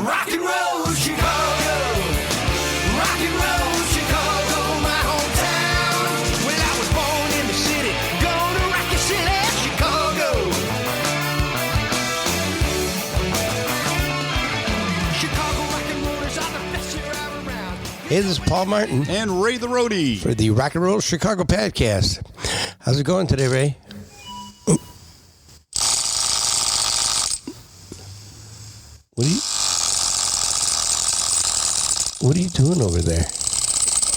Rock and roll Chicago, rock and roll Chicago, my hometown. Well, I was born in the city, gonna rock your city, Chicago. Chicago rock and rollers are the best year I'm around. Hey, this is Paul Martin And Ray the Roadie. for the Rock and Roll Chicago podcast. How's it going today, Ray? What are you doing over there?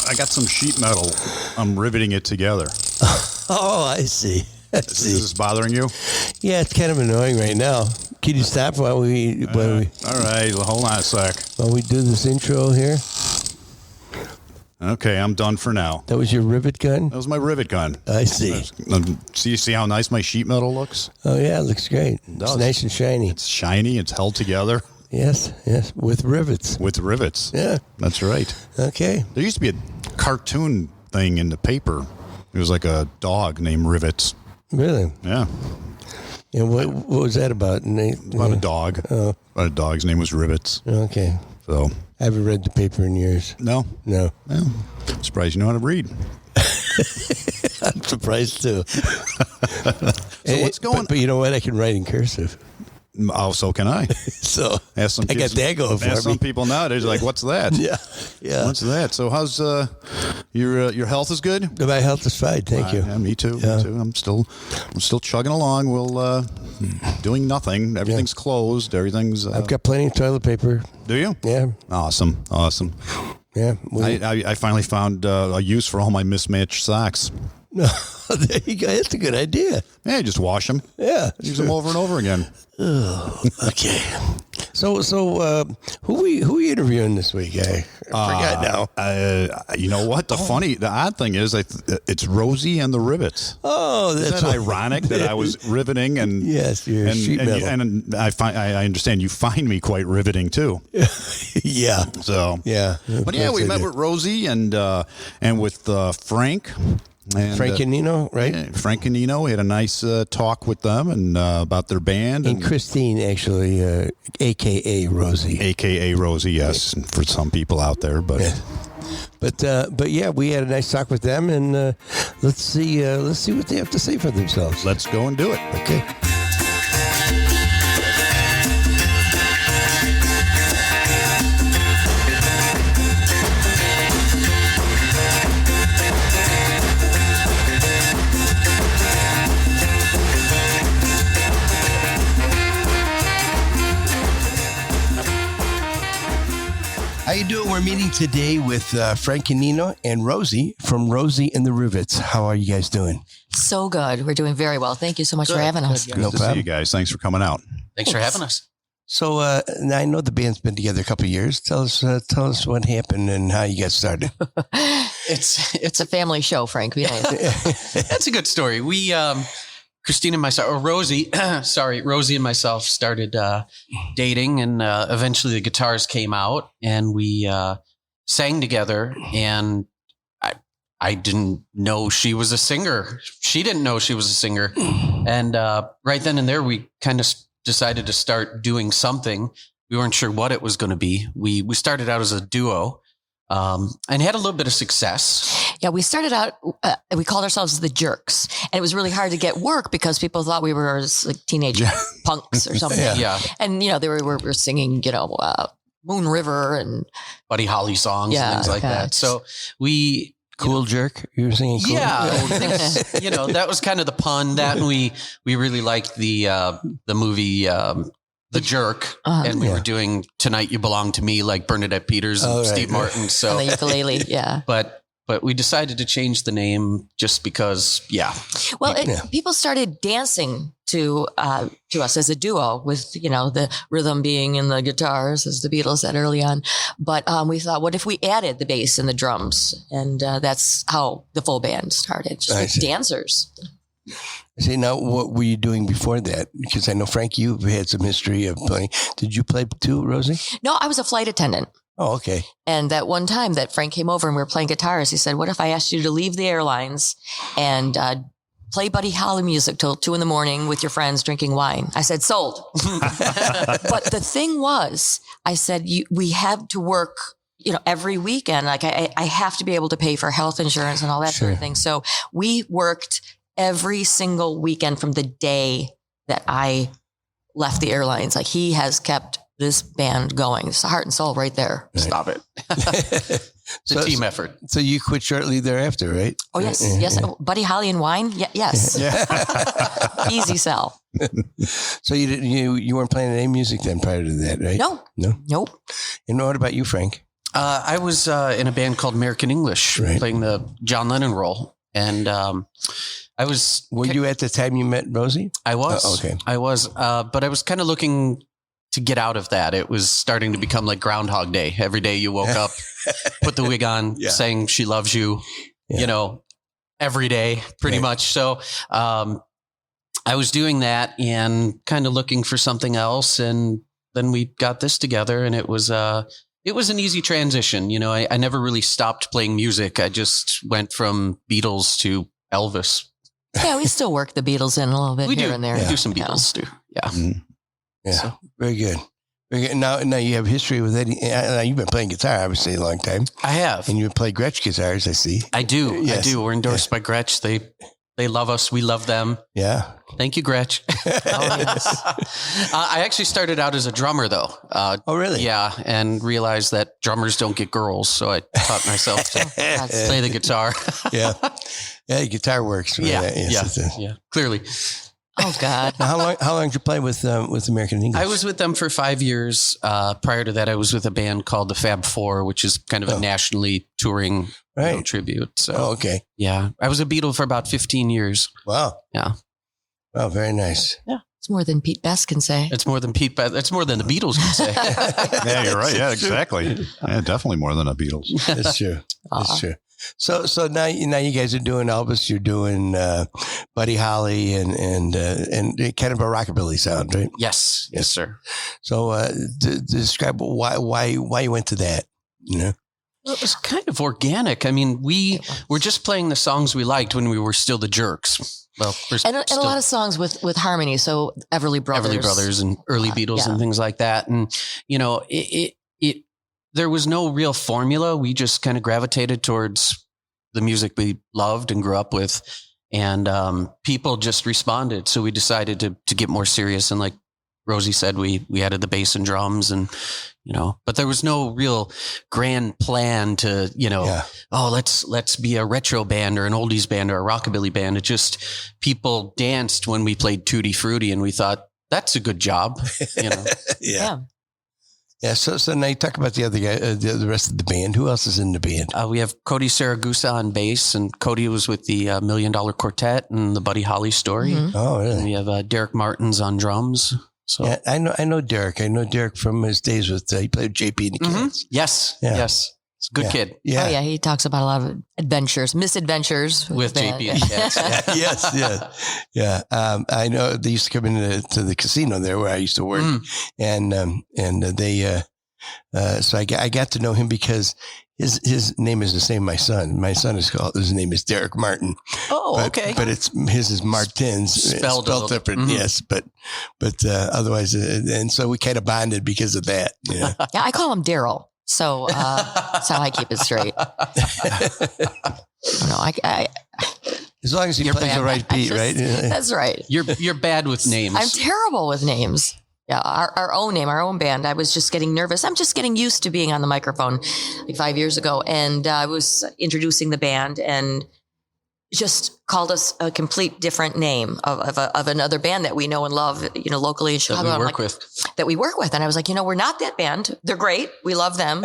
I got some sheet metal. I'm riveting it together. Oh, I see. Is this bothering you? Yeah, it's kind of annoying right now. Can you stop while we All right, well, hold on a sec. do this intro here? Okay, I'm done for now. That was your rivet gun? That was my rivet gun. I see. See how nice my sheet metal looks? Oh, yeah, it looks great. does. It's nice and shiny. It's shiny. It's held together Yes, with rivets. with rivets. Yeah. That's right. Okay. There used to be a cartoon thing in the paper. It was like a dog named Rivets. Really? Yeah. And what was that about? About a dog. Oh. About a dog's name was Rivets. Okay. So, I haven't read the paper in years. no. No. Well, surprised you know how to read. I'm surprised, too. So what's going on? But you know what? I can write in cursive. Oh, so can I. So Ask some I got kids- that going for ask me. some people nowadays, like, what's that? Yeah. What's that? So how's your health is good? My health is fine. Thank you. Yeah, me too. Yeah. Me too. I'm still chugging along. We'll doing nothing. Everything's closed. Everything's. I've got plenty of toilet paper. Do you? Yeah. Awesome. Yeah. I finally found a use for all my mismatched socks. There you go. That's a good idea. Yeah, just wash them. Yeah. Use them over and over again. Okay. So who we interviewing this week? I forgot now. You know what? The odd thing is, it's Rosie and the Rivets. Oh, Isn't that's that ironic that I was riveting and Yes, you're sheet metal. and I understand you find me quite riveting too. Yeah. So Yeah. but yeah, we met with Rosie and with Frank. And, Frank and Nino, right? yeah, Frank and Nino. We had a nice talk with them and about their band And Christine, actually, a.k.a. Rosie. AKA Rosie, yes, for some people out there, but. Yeah. But yeah, we had a nice talk with them, and let's see what they have to say for themselves. Let's go and do it. Okay. How you doing? We're meeting today with Frank and Nino and Rosie from Rosie and The Rivets. How are you guys doing? So good. We're doing very well. Thank you so much for having us. Good No to see problem. you guys. Thanks for coming out. Thanks for having us. So now I know the band's been together a couple of years. Tell us what happened and how you got started. It's a family show, Frank. We know. That's a good story. We, Christine and myself, or Rosie, Rosie and myself started dating, and eventually the guitars came out, and we sang together. And I didn't know she was a singer. She didn't know she was a singer. And right then and there, we kind of decided to start doing something. We weren't sure what it was going to be. We started out as a duo. And had a little bit of success. Yeah, we started out, we called ourselves the Jerks. And it was really hard to get work because people thought we were like teenage punks or something. Yeah. And, they were singing, Moon River and Buddy Holly songs and things like that. So we... Cool jerk? You were singing cool? Yeah. That was kind of the pun. That, and we really liked the movie... The Jerk, and we were doing Tonight You Belong to Me, like Bernadette Peters and Steve Martin. So on the ukulele, yeah. But we decided to change the name just because, Well, people started dancing to us as a duo with, the rhythm being in the guitars, as the Beatles said early on. But we thought, what if we added the bass and the drums? And that's how the full band started, just with dancers. See, now what were you doing before that? Because I know, Frank, you've had some history of playing. Did you play too, Rosie? No, I was a flight attendant. Oh, okay. And that one time that Frank came over and we were playing guitars, he said, what if I asked you to leave the airlines and play Buddy Holly music till 2 a.m. with your friends drinking wine. I said, sold. But the thing was, I said, we have to work, every weekend. Like I have to be able to pay for health insurance and all that sort of thing. So we worked every single weekend from the day that I left the airlines. Like he has kept this band going. It's the heart and soul right there. Right. Stop it. It's a team effort. So you quit shortly thereafter, right? Oh, yes. Yes. Buddy Holly and wine. Yes. Easy sell. So you weren't playing any music then prior to that, right? No. Nope. And what about you, Frank? I was in a band called American English, playing the John Lennon role. And I was... Were you at the time you met Rosie? I was. Okay. I was. But I was kind of looking to get out of that. It was starting to become like Groundhog Day. Every day you woke up, put the wig on, saying she loves you, every day, pretty much. So I was doing that and kind of looking for something else. And then we got this together, and it was an easy transition. I never really stopped playing music. I just went from Beatles to Elvis. Yeah, we still work the Beatles in a little bit here and there. We do some Beatles too. Yeah. Mm-hmm. Yeah. So. Very good. Now you have history with Eddie. You've been playing guitar, obviously, a long time. I have. And you play Gretsch guitars, I see. I do. Yes. I do. We're endorsed by Gretsch. They love us. We love them. Yeah. Thank you, Gretsch. I actually started out as a drummer, though. Oh, really? Yeah, and realized that drummers don't get girls, so I taught myself to play the guitar. Yeah, guitar works. Yeah. Clearly. Oh God! Now, how long did you play with American English? I was with them for 5 years. Prior to that, I was with a band called the Fab Four, which is kind of a nationally touring tribute. So, okay. Yeah, I was a Beatle for about 15 years. Wow. Yeah. Wow, very nice. Yeah. It's more than Pete Best can say. It's more than It's more than the Beatles can say. Yeah, you're right. Yeah, exactly. Yeah, definitely more than the Beatles. That's true. That's true. So now you guys are doing Elvis. You're doing Buddy Holly and kind of a rockabilly sound, right? Yes, sir. So describe why you went to that. Well, it was kind of organic. I mean, we were just playing the songs we liked when we were still the Jerks. Well, and a lot of songs with harmony. So Everly Brothers and early Beatles and things like that. And there was no real formula. We just kind of gravitated towards the music we loved and grew up with, and people just responded. So we decided to get more serious. And like Rosie said, we added the bass and drums, and but there was no real grand plan to let's be a retro band or an oldies band or a rockabilly band. It just people danced when we played Tutti Frutti, and we thought that's a good job. Yeah. Yeah, so now you talk about the other guy, the rest of the band. Who else is in the band? We have Cody Saragusa on bass, and Cody was with the Million Dollar Quartet and the Buddy Holly Story. Mm-hmm. Oh, really? And we have Derek Martins on drums. So yeah, I know Derek. I know Derek from his days with he played JP and the Kids. Yes, it's a good kid. Yeah. Oh yeah, he talks about a lot of misadventures with JP and the Kids. Yes. I know they used to come into the casino there where I used to work, and they so I got to know him because his name is the same. My son his name is Derek Martin. Oh, okay. But his is Martins, spelled different. Mm-hmm. Yes, but otherwise, and so we kind of bonded because of that. Yeah, I call him Daryl. So that's how I keep it straight. As long as he plays the right beat, right? That's right. You're bad with names. I'm terrible with names. Yeah, our own name, our own band. I was just getting nervous. I'm just getting used to being on the microphone like 5 years ago. And I was introducing the band and just called us a complete different name of another band that we know and love, locally in Chicago. That we work with. And I was like, we're not that band. They're great. We love them.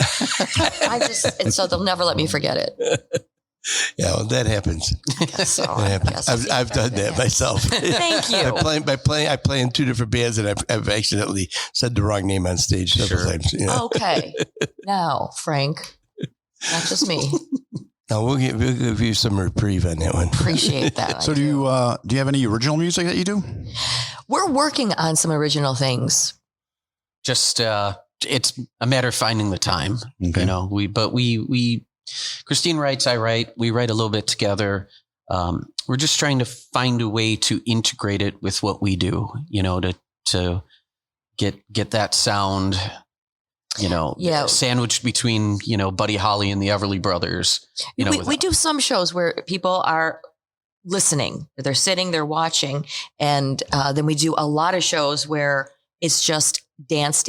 And so they'll never let me forget it. Yeah, well, that happens. I've done that myself. Thank you. I play in two different bands, and I've accidentally said the wrong name on stage several times. Okay. Now, Frank, not just me. No, we'll give you some reprieve on that one. Appreciate that. So do you have any original music that you do? We're working on some original things. Just it's a matter of finding the time. Okay. We Christine writes, I write. We write a little bit together. we're just trying to find a way to integrate it with what we do, to get that sound, sandwiched between, Buddy Holly and the Everly Brothers. We do some shows where people are listening, they're sitting, they're watching. And then we do a lot of shows where it's just dance.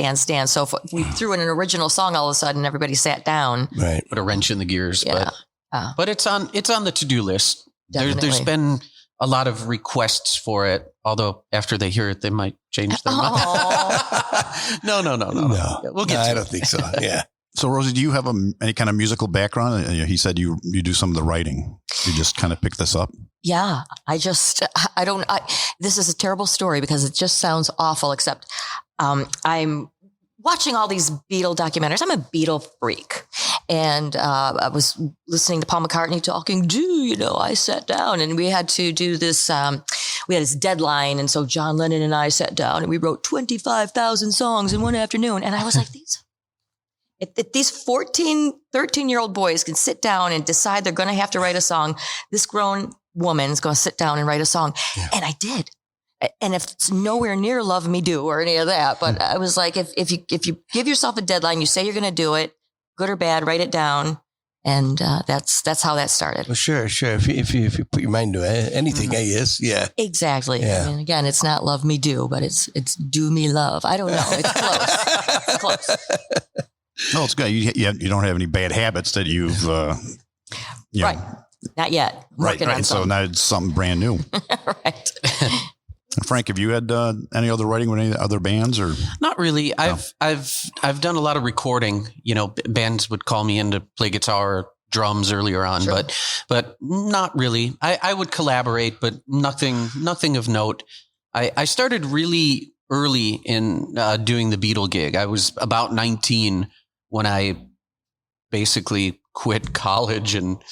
So if we threw in an original song, all of a sudden everybody sat down. Right. Put a wrench in the gears. Yeah. But it's on the to-do list. Definitely. There's been a lot of requests for it, although after they hear it, they might change their mind. No. We'll get to I it. don't think so. Yeah. So, Rosie, do you have any kind of musical background? He said you do some of the writing. You just kind of pick this up. Yeah, this is a terrible story because it just sounds awful, except I'm watching all these Beatle documentaries. I'm a Beatle freak. And I was listening to Paul McCartney talking, I sat down and we had to do this. We had this deadline. And so John Lennon and I sat down and we wrote 25,000 songs in one afternoon. And I was like, if these 14, 13-year-old boys can sit down and decide they're going to have to write a song, this grown woman's going to sit down and write a song. Yeah. And I did. And if it's nowhere near Love Me Do or any of that, but I was like, if you give yourself a deadline, you say you're going to do it, good or bad, write it down. And that's how that started. Well, sure. If you put your mind to anything, I guess. Yeah. Exactly. Yeah. I mean, again, it's not Love Me Do, but it's Do Me Love. I don't know. It's close. It's close. No, it's good. You don't have any bad habits that you've, right. Not yet. Right. So now it's something brand new. Right. Frank, have you had any other writing with any other bands or? Not really. No. I've done a lot of recording. Bands would call me in to play guitar or drums earlier on, sure. but not really. I would collaborate, but nothing of note. I started really early in doing the Beatle gig. I was about 19 when I basically quit college and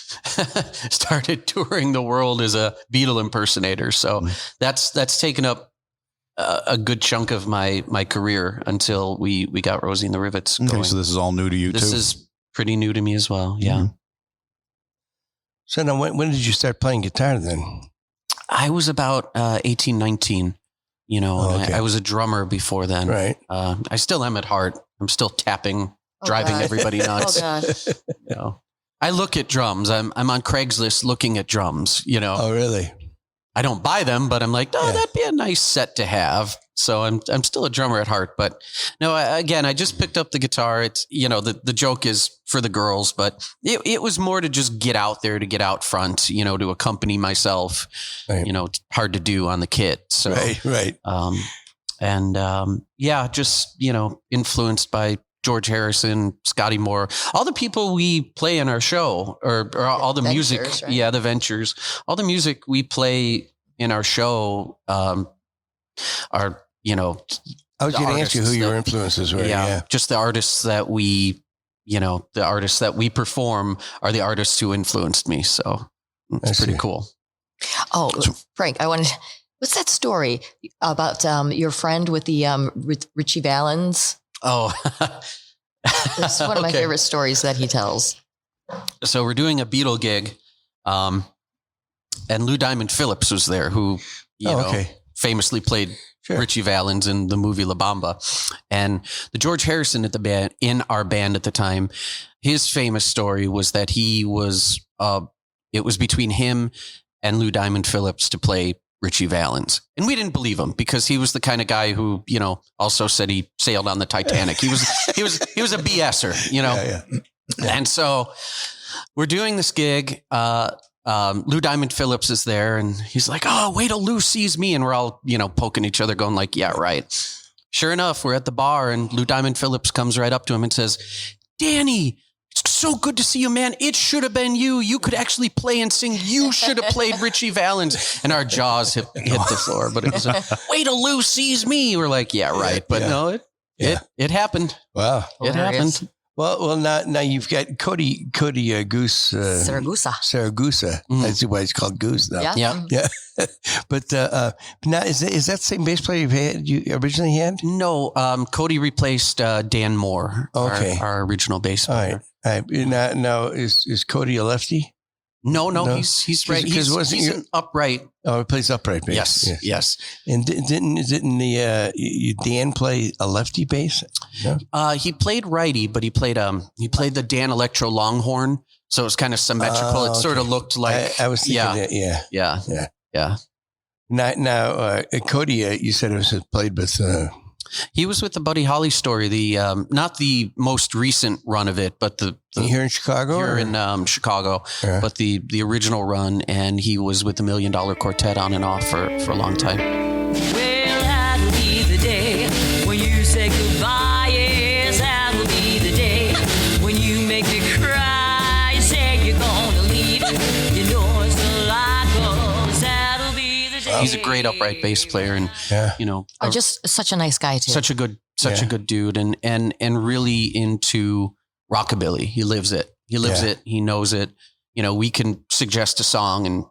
started touring the world as a Beatle impersonator. So that's taken up a good chunk of my career until we got Rosie and the Rivets going. Okay, so this is all new to you too? This is pretty new to me as well. Yeah. Mm-hmm. So now when did you start playing guitar then? I was about 18, 19, okay. I was a drummer before then. Right. I still am at heart. I'm still tapping, driving everybody nuts. Oh, God. I look at drums. I'm on Craigslist looking at drums, Oh, really? I don't buy them, but I'm like, that'd be a nice set to have. So I'm still a drummer at heart, but no, I just picked up the guitar. It's, the joke is for the girls, but it was more to just get out there, to get out front, to accompany myself, right. It's hard to do on the kit. So, right. Just, influenced by George Harrison, Scotty Moore, all the people we play in our show or all the Ventures, music. right? Yeah. The Ventures, all the music we play in our show, are, I was going to ask you who your influences were. Yeah. Just the artists that we perform are the artists who influenced me. So it's pretty cool. Oh, Frank, what's that story about your friend with the Richie Valens? Oh, it's one of my favorite stories that he tells. So we're doing a Beatle gig, and Lou Diamond Phillips was there, who famously played Richie Valens in the movie La Bamba, and the George Harrison in our band at the time. His famous story was that he was it was between him and Lou Diamond Phillips to play Richie Valens. And we didn't believe him because he was the kind of guy who, also said he sailed on the Titanic. He was a BSer, Yeah. And so we're doing this gig. Lou Diamond Phillips is there and he's like, oh, wait till Lou sees me. And we're all, poking each other going like, yeah, right. Sure enough, we're at the bar and Lou Diamond Phillips comes right up to him and says, Danny, it's so good to see you, man. It should have been you. You could actually play and sing. You should have played Richie Valens. And our jaws hit the floor. But it was wait till Lou sees me. We're like, yeah, right. But no, it happened. Wow. It happened. Well, now you've got Cody Goose. Saragusa. Mm-hmm. That's why it's called Goose now. Yeah. But now is that the same bass player you originally had? No, Cody replaced Dan Moore, our original bass player. All right. Now is Cody a lefty? No, he's right. He's an upright. Oh, he plays upright bass. Yes. And didn't Dan play a lefty bass? No? He played righty, but he played the Dan Electro Longhorn, so it was kind of symmetrical. It sort of looked like I was thinking that. Yeah. Now, Cody, you said it was played with. He was with the Buddy Holly story, the not the most recent run of it, but the here in Chicago. Here in Chicago, but the original run, and he was with the Million Dollar Quartet on and off for a long time. Well, that'll be the day when you say goodbye. Yes, that will be the day when you make me cry. You say you're gonna leave. You know it's a lie, 'cause that'll be the day. He's a great upright bass player, and just such a nice guy too. Such a good dude, and really into rockabilly. He lives it. He knows it. We can suggest a song, and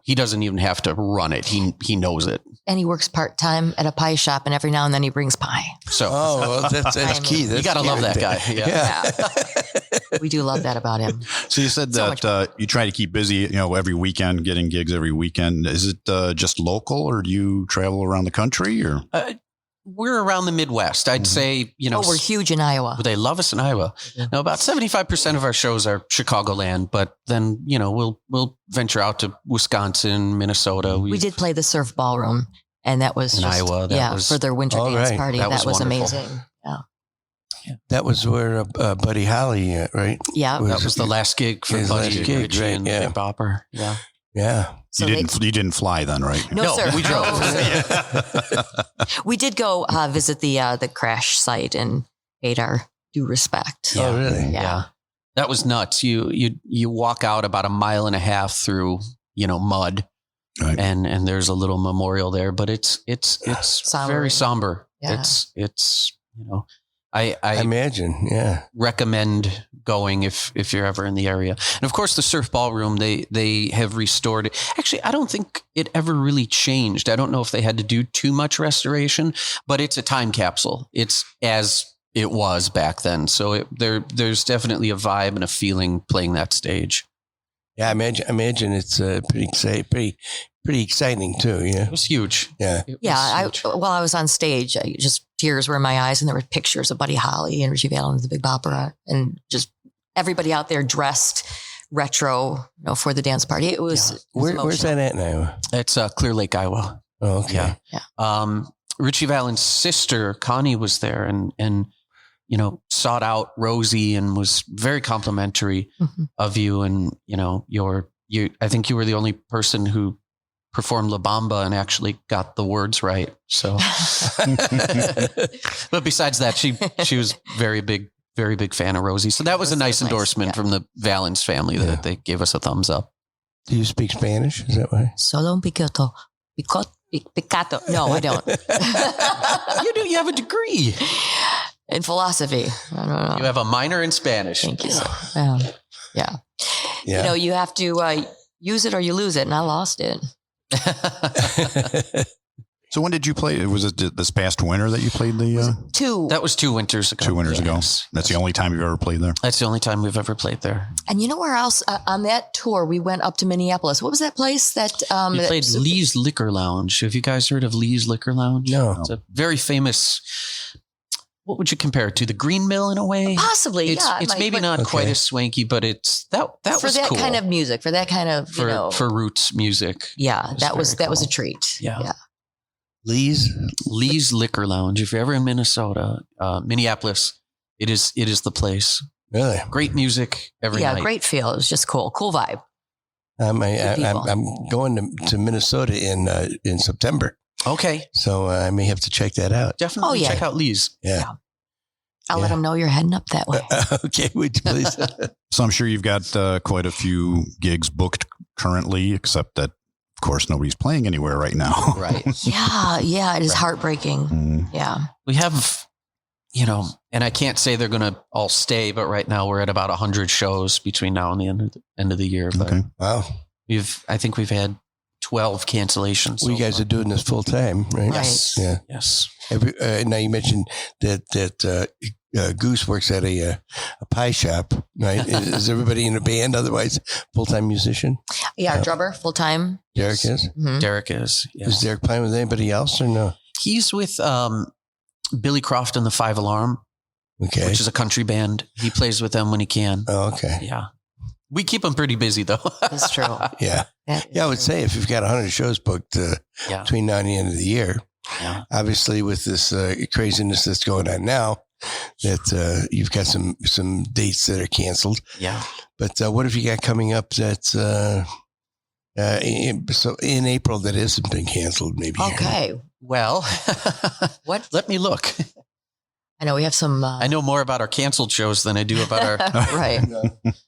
he doesn't even have to run it. He knows it. And he works part-time at a pie shop, and every now and then he brings pie. So that's key. You got to love that guy. Yeah. We do love that about him. So you said that you try to keep busy, every weekend, getting gigs every weekend. Is it just local, or do you travel around the country? Or we're around the Midwest. I'd say, we're huge in Iowa. They love us in Iowa. Now, about 75% of our shows are Chicagoland, but then, we'll venture out to Wisconsin, Minnesota. We did play the Surf Ballroom, and that was in Iowa. That was, for their winter dance party. That was amazing. Yeah. That was where Buddy Holly, right? Yeah. That was the last gig for Buddy Richie and Big Bopper. Yeah. Yeah. So you didn't fly then, right? No, sir. We drove. We did go visit the crash site and paid our due respect. Yeah. Oh, really? Yeah. That was nuts. You walk out about a mile and a half through, mud, right. and there's a little memorial there, but it's very somber. Yeah. It's I imagine, yeah. Recommend going if you're ever in the area. And of course, the Surf Ballroom, they have restored it. Actually, I don't think it ever really changed. I don't know if they had to do too much restoration, but it's a time capsule. It's as it was back then. So there's definitely a vibe and a feeling playing that stage. Yeah, I imagine it's pretty exciting too. Yeah, it was huge. Yeah, while I was on stage, just tears were in my eyes, and there were pictures of Buddy Holly and Richie Valens, the Big Bopper, and just everybody out there dressed retro, for the dance party. It was. Where's that at now? It's Clear Lake, Iowa. Oh, okay. Yeah. Richie Valens' sister Connie was there, and sought out Rosie and was very complimentary of you, and I think you were the only person who performed La Bamba and actually got the words right. So, but besides that, she was very big fan of Rosie. So that was a nice endorsement from the Valens family that they gave us a thumbs up. Do you speak Spanish? Is that why? Solo un picato. Picato. No, I don't. You do. You have a degree in philosophy. I don't know. You have a minor in Spanish. Thank you. Yeah. You have to use it or you lose it, and I lost it. So when did you play? Was it this past winter that you played two? That was 2 winters ago. 2 winters ago. That's the only time you've ever played there? That's the only time we've ever played there. And you know where else? On that tour, we went up to Minneapolis. What was that place that... we played Lee's Liquor Lounge. Have you guys heard of Lee's Liquor Lounge? No. It's a very famous... What would you compare it to? The Green Mill in a way? Possibly, it's maybe not quite as swanky, but it's that was for that cool. kind of music, for that kind of for roots music. Yeah, that was a treat. Yeah. Lee's Liquor Lounge. If you're ever in Minnesota, Minneapolis, it is the place. Really great music every night. Yeah, great feel. It was just cool vibe. I'm going to Minnesota in September. Okay. So I may have to check that out. Definitely check out Lee's. Yeah. I'll let them know you're heading up that way. Okay, would you please? So I'm sure you've got quite a few gigs booked currently, except that, of course, nobody's playing anywhere right now. Right. Yeah, it is heartbreaking. Mm. Yeah. We have, and I can't say they're going to all stay, but right now we're at about 100 shows between now and the end of the year. But okay. Wow. I think we've had 12 cancellations. Well, you guys are doing this full time, right? Yes. Yeah. Yes. Now you mentioned that Goose works at a pie shop, right? Is everybody in a band otherwise full-time musician? Yeah, our drummer, full time. Derek is? Mhm. Derek is. Yes. Is Derek playing with anybody else or no? He's with Billy Croft and the Five Alarm, Okay. which is a country band. He plays with them when he can. Oh, okay. Yeah. We keep him pretty busy, though. That's true. Yeah. That is Yeah, I would true. say if you've got 100 shows booked Yeah. between now and the end of the year, Yeah. obviously with this craziness that's going on now, that you've got some dates that are canceled. Yeah. But what have you got coming up that's in April that isn't been canceled? Maybe. Okay. Well, What? let me look. I know we have some. I know more about our canceled shows than I do about our. Right.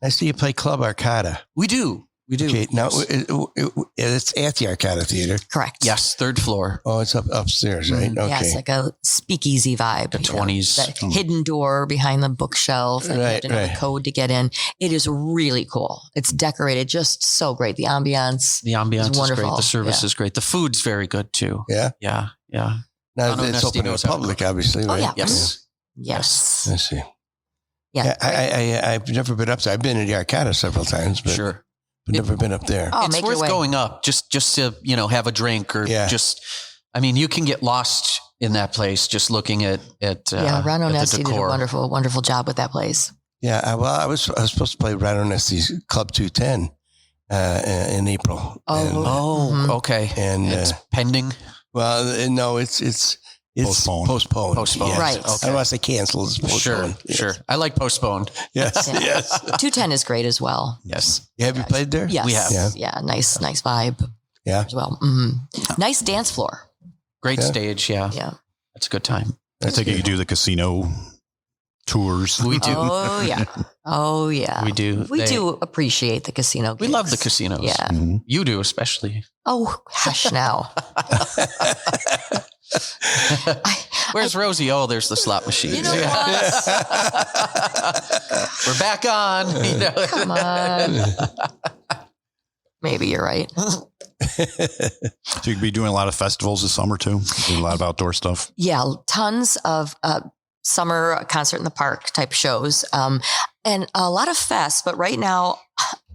I see you play Club Arcada. We do. Okay, now it's at the Arcada Theater. Correct. Yes, third floor. Oh, it's upstairs, right? Okay. Yeah, it's like a speakeasy vibe. The 20s. That hidden door behind the bookshelf. And you have Right, to know right. the code to get in. It is really cool. It's decorated just so great. The ambiance. The ambiance It's is great. wonderful. The service Yeah. is great. The food's very good too. Yeah. Yeah. Yeah. Now Bono it's Nesty open to the knows how to public, cook. obviously, Oh, right? yeah. Yes. Yes. I see. Yeah. I've never been up there. I've been to the Arcada several times, but Sure. I've never been up there. Oh, It's make your worth way. going up just to, have a drink or Yeah. I mean, you can get lost in that place just looking at Yeah, Ron at the Onesti did a decor. wonderful, wonderful job with that place. Yeah, I was supposed to play Ron Onesti's Club 210 in April. Oh, Mhm. okay. And It's pending. well, no, it's Postponed. Postponed. Postponed. Yes. Right. I don't want to say canceled. It's Sure. postponed. Yes. Sure. I like postponed. Yes. Yeah. Yes. 210 is great as well. Yes. Have you played there? Yes. We have. Yeah. Yeah. Nice vibe Yeah. as well. Mhm. Nice dance floor. Great Yeah. stage. Yeah. Yeah. That's a good time. I think you do the casino tours. We do. Oh, yeah. Oh, yeah. We do. We They- do appreciate the casino. We love the gigs. casinos. Yeah. Mhm. You do, especially. Oh, hush now. Where's Rosie? Oh, there's the slot machine. You know what? We're back on. Come on. Maybe you're right. So you could be doing a lot of festivals this summer too. Doing a lot of outdoor stuff. Yeah, tons of summer concert in the park type shows, and a lot of fests. But right now,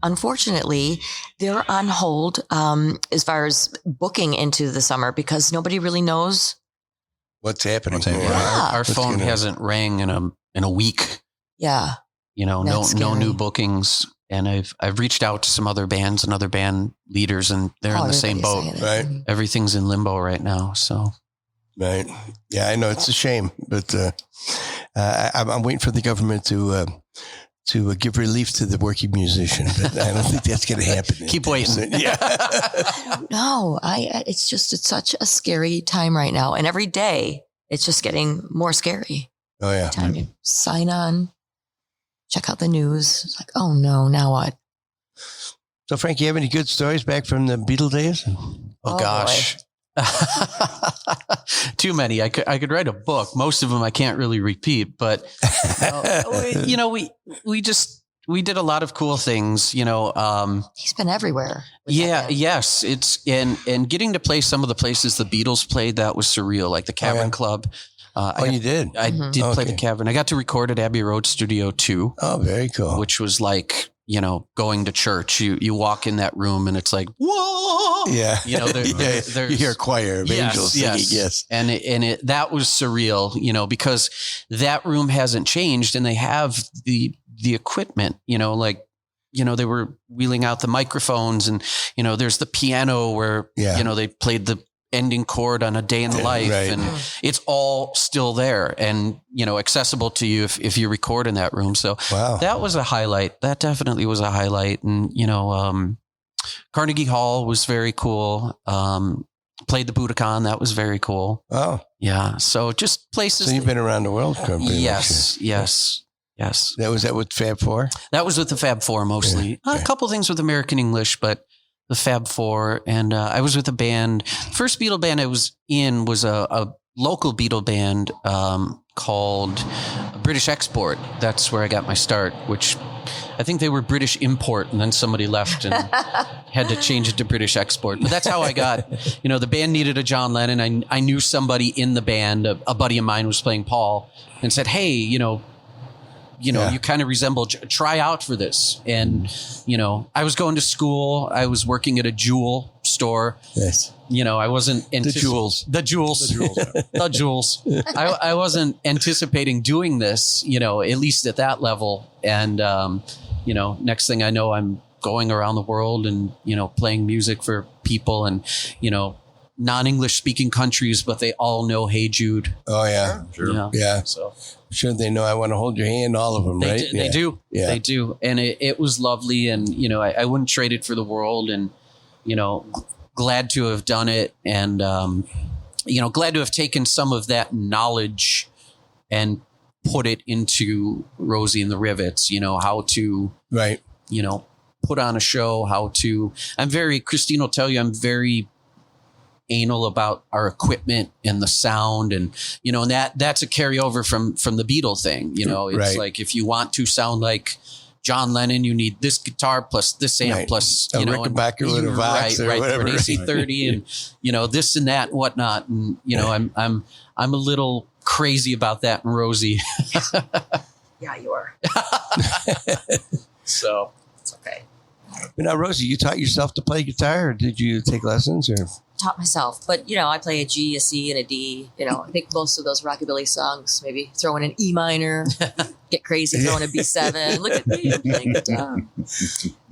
unfortunately, they're on hold as far as booking into the summer because nobody really knows. What's happening? What's happening? Yeah. Our What's phone gonna- hasn't rang in a week. Yeah, No That's no new scary. bookings. And I've reached out to some other bands and other band leaders, and they're in the same boat. everybody's saying it. Right. Everything's in limbo right now. So Right. Yeah, I know it's a shame, but I'm waiting for the government to give relief to the working musician. But I don't think that's going to happen. Keep waiting. Yeah. No, it's such a scary time right now, and every day it's just getting more scary. Oh yeah. Time you sign on, check out the news. It's like, oh no, now what? So Frank, you have any good stories back from the Beatle days? Oh, Oh, gosh. Too many. I could write a book. Most of them I can't really repeat, but we did a lot of cool things, He's been everywhere. with that Yeah, band. yes. It's and getting to play some of the places the Beatles played, that was surreal, like the Cavern yeah. Club. Oh, you did? I Mhm. did play the Okay. Cavern. I got to record at Abbey Road Studio 2, Oh, very cool. which was like, going to church. You walk in that room and it's like, whoa! Yeah. There's You hear a choir of angels singing, yes. And that was surreal, because that room hasn't changed and they have the equipment, they were wheeling out the microphones and, there's the piano where, Yeah. they played the ending chord on A Day in the Yeah, Life right. and it's all still there and, accessible to you if you record in that room. So Wow. that was a highlight. That definitely was a highlight. And, Carnegie Hall was very cool. Played the Budokan. That was very cool. Oh, Yeah. So just places. so you've been around the world. pretty much, Yes. Yes. yeah. That with Fab Four? That was with the Fab Four mostly. Yeah. A couple things with American English, but the Fab Four. And I was with a band. First Beatle band I was in was a local Beatle band called British Export. That's where I got my start, which I think they were British import, and then somebody left and had to change it to British export. But that's how I got, the band needed a John Lennon. I knew somebody in the band, a buddy of mine was playing Paul, and said, hey, you kind of resemble, try out for this. And, I was going to school. I was working at a jewel store. Yes. I wasn't The jewels. The jewels. I wasn't anticipating doing this, at least at that level. And, next thing I know, I'm going around the world and, playing music for people and, non-English speaking countries, but they all know Hey Jude. Oh, yeah. Sure. Yeah. So Sure, they know I want to hold your hand, all of them, right? They do. Yeah. They do. And it was lovely. And, I wouldn't trade it for the world. And, glad to have done it. And, glad to have taken some of that knowledge and put it into Rosie and the Rivets, how to, Right. put on a show, Christine will tell you, I'm very anal about our equipment and the sound and and that's a carryover from the Beatle thing. It's Right. like if you want to sound like John Lennon, you need this guitar plus this amp Right. plus A Rickenbacker with a Vox or whatever. an AC30 and this and that and whatnot. And I'm a little crazy about that in Rosie. Yeah, you are. So It's okay. But now, Rosie, you taught yourself to play guitar, or did you take lessons? Or Taught myself, but I play a G, a C, and a D. I think most of those rockabilly songs, maybe throw in an E minor, get crazy, throw in a B7. Look at me, I'm playing guitar.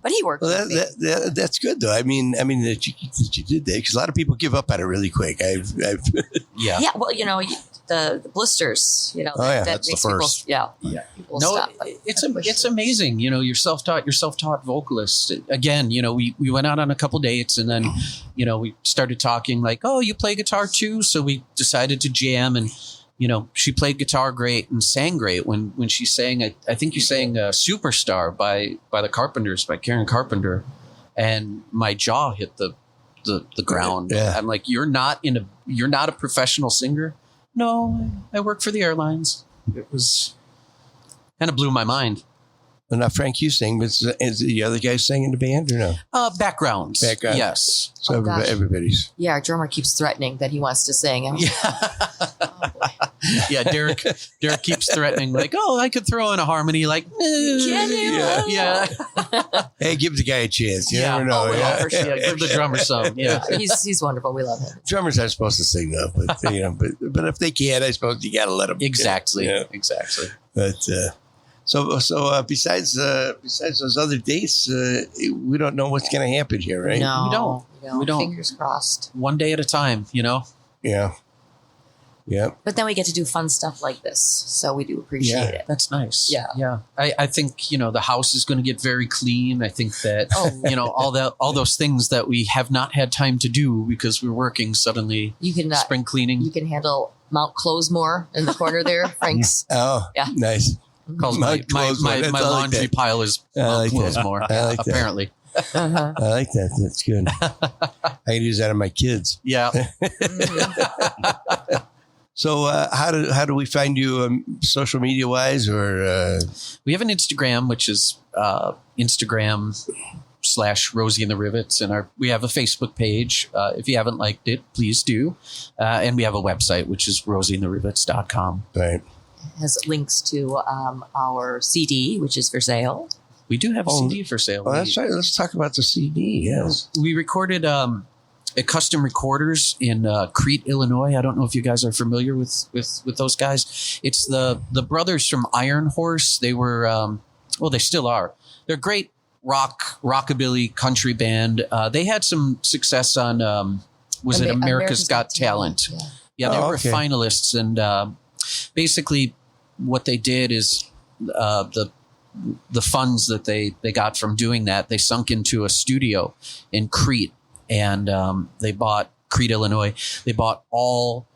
But he worked. well, with me. that's good though. I mean that you did that, because a lot of people give up on it really quick. I've yeah. Yeah, well, the blisters, yeah, that that's the makes people, first. yeah. People stop. It's amazing. You're self-taught vocalist. Again, we went out on a couple dates and then, we started talking like, oh, you play guitar too? So we decided to jam and, she played guitar great and sang great when she sang, I think you sang Superstar by the Carpenters, by Karen Carpenter. And my jaw hit the ground. Yeah. I'm like, you're not a professional singer? No, I work for the airlines. It was kind of blew my mind. well, not Frank, you sing, but is the other guy singing in the band or no? Backgrounds. Background. Yes. So gosh. everybody's. Yeah, our drummer keeps threatening that he wants to sing. I'm like, oh, boy. Yeah, Derek keeps threatening like, oh, I could throw in a harmony like, Can you? Yeah. Hey, give the guy a chance. You never know. Oh, yeah. for sure. Yeah, give the drummer some. Yeah. He's wonderful. We love him. Drummers aren't supposed to sing though, but but if they can, I suppose you got to let them. Exactly. Yeah. Exactly. But so besides those other dates, we don't know what's going to happen here, right? No, We don't. Fingers crossed. One day at a time, Yeah. Yeah. But then we get to do fun stuff like this, so we do appreciate it. That's nice. Yeah. Yeah. I think, the house is going to get very clean. I think that, all those things that we have not had time to do because we're working suddenly, You can spring cleaning. you can handle Mount Closemore in the corner there, Frank's. Oh, Yeah. nice. Calls Mount Closemore. my That's- I like laundry that. pile is I Mount like that. Closemore. I like that. Apparently. Uh-huh. I like that. That's good. I can use that on my kids. Yeah. So how do we find you social media wise, or We have an Instagram, which is Instagram/Rosie and the Rivets. And we have a Facebook page. If you haven't liked it, please do. And we have a website, which is rosieandtherivets.com. right? Has links to our CD, which is for sale. We do have a Oh, CD for sale. Oh, that's right. Let's talk about the CD. Yes. We recorded at Custom Recorders in Crete, Illinois. I don't know if you guys are familiar with those guys. It's the brothers from Iron Horse. They were, they still are. They're great rockabilly country band. They had some success on, America's Got Talent? Yeah, they were okay. finalists. And basically what they did is the funds that they got from doing that, they sunk into a studio in Crete. And they bought Crete, Illinois. They bought all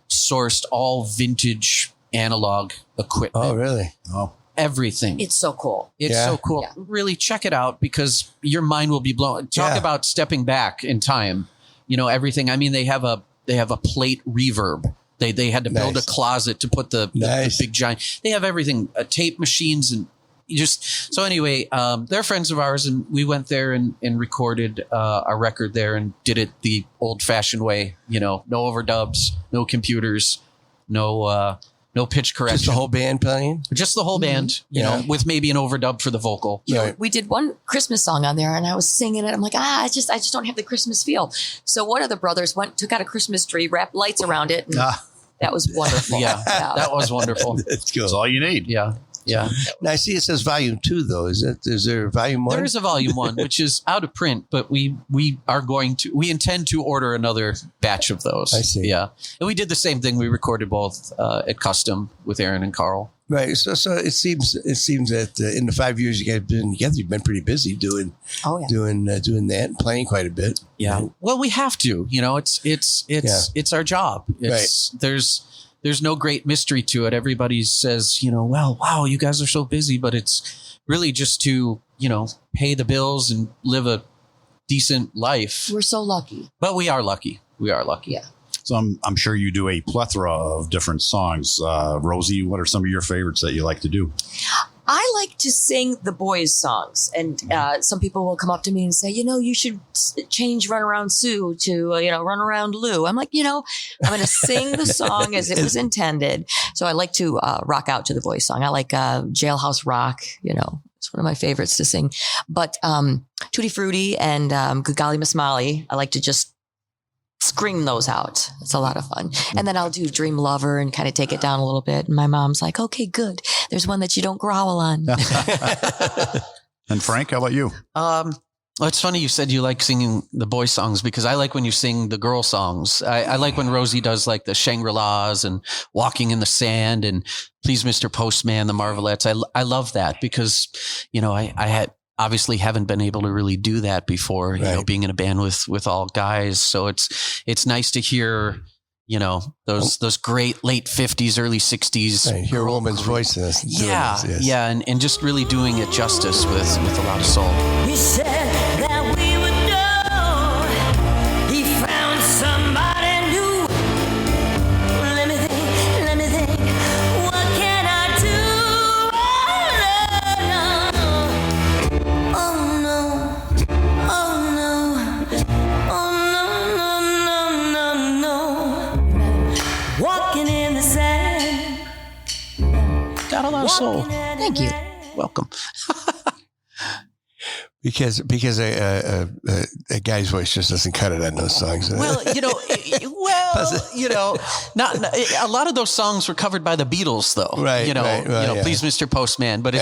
vintage analog equipment. Oh, really? Oh, Everything. It's so cool. It's Yeah. so cool. Yeah. Really check it out because your mind will be blown. Talk Yeah. about stepping back in time. Everything. I mean, they have a plate reverb. They had to build Nice. a closet to put the Nice. big giant. They have everything. Tape machines and anyway, they're friends of ours, and we went there and recorded our record there and did it the old-fashioned way. No overdubs, no computers, no pitch correction. Just the whole band playing? Just the whole band, with maybe an overdub for the vocal. Right. We did one Christmas song on there, and I was singing it. I'm like, I just don't have the Christmas feel. So one of the brothers took out a Christmas tree, wrapped lights around it. And that was wonderful. Yeah, that was wonderful. That's cool. That's all you need. Yeah. Yeah. Now I see it says volume 2 though. Is there volume 1? There is a volume 1, which is out of print, but we intend to order another batch of those. I see. Yeah. And we did the same thing. We recorded both at Custom with Aaron and Carl. Right. So it seems that in the 5 years you guys have been together, you've been pretty busy doing that and playing quite a bit. Yeah. Right? Well, we have to. It's our job. There's no great mystery to it. Everybody says, well, wow, you guys are so busy, but it's really just to, pay the bills and live a decent life. We're so lucky. But we are lucky. Yeah. So I'm sure you do a plethora of different songs. Rosie, what are some of your favorites that you like to do? I like to sing the boys' songs, and some people will come up to me and say, you should change Run Around Sue to, Run Around Lou. I'm like, I'm going to sing the song as it was intended. So I like to rock out to the boys' song. I like Jailhouse Rock, it's one of my favorites to sing. But Tutti Frutti and Good Golly Miss Molly, I like to just scream those out. It's a lot of fun. And then I'll do Dream Lover and kind of take it down a little bit. And my mom's like, okay, good. There's one that you don't growl on. And Frank, how about you? It's funny you said you like singing the boy songs, because I like when you sing the girl songs. I like when Rosie does like the Shangri-Las and Walking in the Sand and Please Mr. Postman, the Marvelettes. I love that because, I obviously haven't been able to really do that before, being in a band with all guys. So it's nice to hear, those great late 50s, early 60s. Right, hear a woman's voice in this. Yeah. Yeah. And just really doing it justice with a lot of soul. He said that we would know he found somebody new. Let me think, what can I do? Oh no, walking in the sand. Got a lot of soul. Thank you. Welcome. Because a guy's voice just doesn't cut it on those songs. Well, not a lot of those songs were covered by the Beatles, though. Right. Please, Mr. Postman. But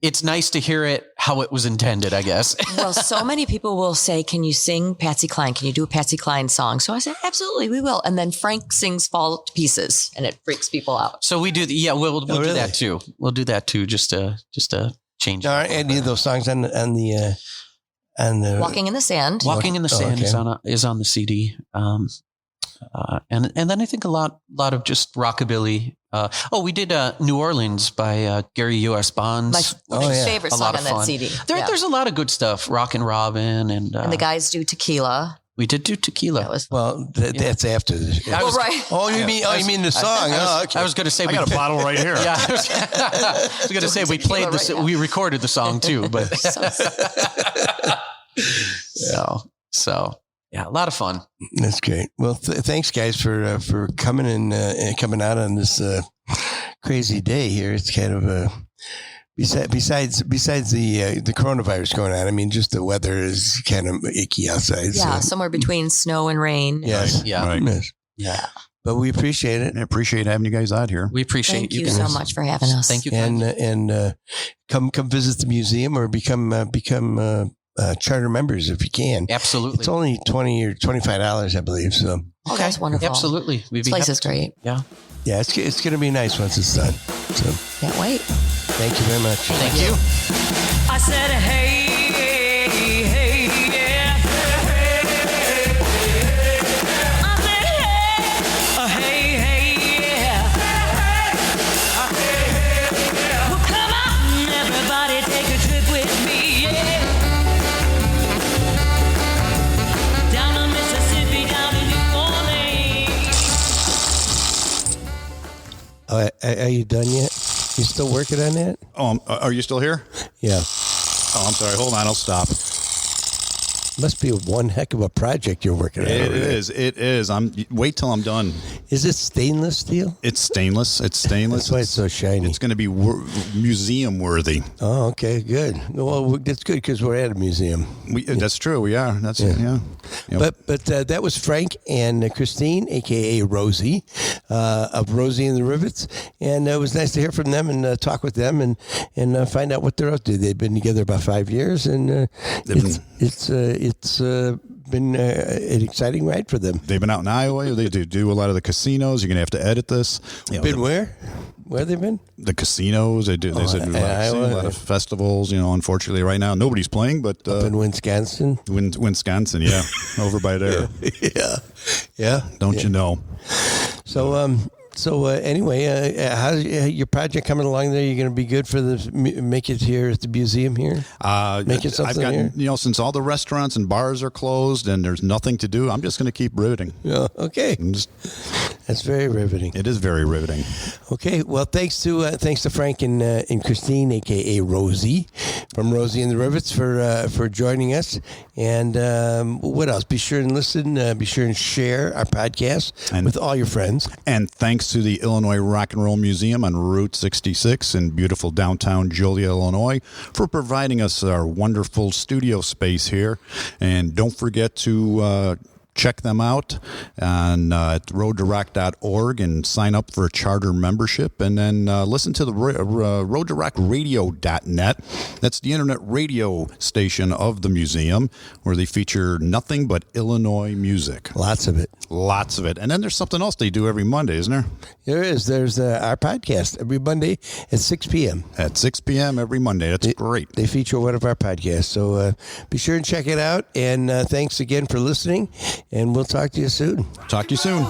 it's nice to hear it how it was intended, I guess. Well, so many people will say, can you sing Patsy Cline? Can you do a Patsy Cline song? So I said, absolutely, we will. And then Frank sings Fall to Pieces, and it freaks people out. So we do. We'll do that too. We'll do that too, just to change. Are any of those songs on the Walking in the Sand? Walking in the Sand is on the CD. And then I think a lot of just rockabilly. We did New Orleans by Gary U.S. Bonds. My favorite song on that CD. There's a lot of good stuff. Rockin' Robin and the guys do Tequila. We did do Tequila. That's after this. Yeah. Right. Oh, you mean the song? Okay. I was going to say I got a bottle right here. Yeah, I was going to say we played this. Right, we recorded the song too, but so. Yeah, a lot of fun. That's great. Well, thanks, guys, for coming and coming out on this crazy day here. It's kind of besides the coronavirus going on. I mean, just the weather is kind of icky outside. Yeah, somewhere between snow and rain. Yes. Yeah. Right. Yes. Yeah. But we appreciate it. I appreciate having you guys out here. We appreciate Thank you so much for having us. Thank you. And come visit the museum or become charter members if you can. Absolutely. It's only $20 or $25, I believe. So that's wonderful. Absolutely. This place is great. Yeah. Yeah, it's going to be nice once it's done. So can't wait. Thank you very much. Thank you. I said, hey, yeah. I said, hey, yeah. Well, come on, everybody, take a trip with me, yeah. Down to Mississippi, down to New Orleans. Are you done yet? You still working on that? Oh, are you still here? Yeah. Oh, I'm sorry. Hold on. I'll stop. Must be one heck of a project you're working on. It is. Wait till I'm done. Is it stainless steel? It's stainless. That's why it's so shiny. It's going to be museum worthy. Oh, okay, good. Well, that's good because we're at a museum. That's true. We are. That's yeah. But that was Frank and Christine, aka Rosie, of Rosie and The Rivets, and it was nice to hear from them and talk with them and find out what they're up to. They've been together about 5 years, and it's been an exciting ride for them. They've been out in Iowa. They do a lot of the casinos. You're going to have to edit this. Where? Where have they been? The casinos. They do. They said a lot of festivals. Unfortunately, right now nobody's playing. But up in Wisconsin. Wisconsin, yeah, over by there. Yeah. Don't you know? So anyway, how's your project coming along there? You're going to be good for make it here at the museum here? Making something here? Since all the restaurants and bars are closed and there's nothing to do, I'm just going to keep riveting. Yeah, okay. That's very riveting. It is very riveting. Okay, well, thanks to Frank and Christine, a.k.a. Rosie, from Rosie and The Rivets for joining us. And what else? Be sure and listen. Be sure and share our podcast with all your friends. And thanks to the Illinois Rock and Roll Museum on Route 66 in beautiful downtown Joliet, Illinois, for providing us our wonderful studio space here. And don't forget to check them out on at roadtorock.org and sign up for a charter membership, and then listen to the roadtorockradio.net. That's the internet radio station of the museum, where they feature nothing but Illinois music. Lots of it. And then there's something else they do every Monday, isn't there? There is. There's our podcast every Monday at 6 p.m. At 6 p.m. every Monday. That's great. They feature one of our podcasts. So be sure and check it out. And thanks again for listening. And we'll talk to you soon. Talk to you soon.